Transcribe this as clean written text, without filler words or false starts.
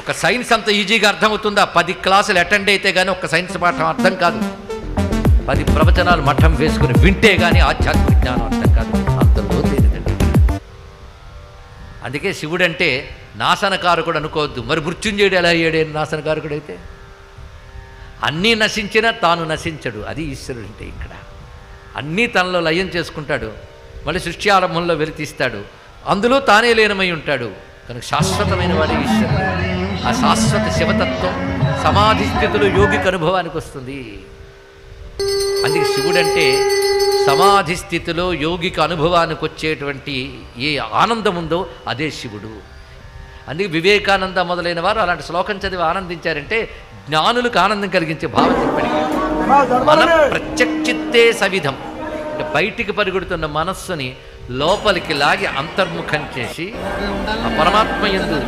ఒక సైన్స్ అంత ఈజీగా అర్థమవుతుందా? 10 క్లాసులు అటెండ్ అయితే కానీ ఒక సైన్స్ పాఠం అర్థం కాదు. 10 ప్రవచనాలు మఠం వేసుకుని వింటే కానీ ఆధ్యాత్మిక జ్ఞానం అర్థం కాదు. అంత లోతైనదండి. అందుకే శివుడంటే నాశనకారకుడు అనుకోవద్దు. మరి మృత్యుంజయుడు ఎలా అయ్యాడే నాశనకారకుడు అయితే? అన్నీ నశించినా తాను నశించడు. అది ఈశ్వరుడు అంటే. ఇక్కడ అన్నీ తనలో లయం చేసుకుంటాడు, మళ్ళీ సృష్టి ఆరంభంలో వెలితీస్తాడు, అందులో తానే లీనమై ఉంటాడు. కనుక శాశ్వతమైన వాడే ఈశ్వరుడు. ఆ శాశ్వత శివతత్వం సమాధి స్థితిలో యోగికి అనుభవానికి వస్తుంది. అందుకే శివుడంటే సమాధి స్థితిలో యోగికి అనుభవానికి వచ్చేటువంటి ఏ ఆనందం ఉందో అదే శివుడు. అందుకే వివేకానంద మొదలైన వారు అలాంటి శ్లోకం చదివి ఆనందించారంటే జ్ఞానులకు ఆనందం కలిగించే భావం చెప్పడికి. మన ప్రత్యక్షిత్తే సవిధం అంటే బయటికి పరిగెడుతున్న మనస్సుని లోపలికి లాగి అంతర్ముఖం చేసి ఆ పరమాత్మ యందు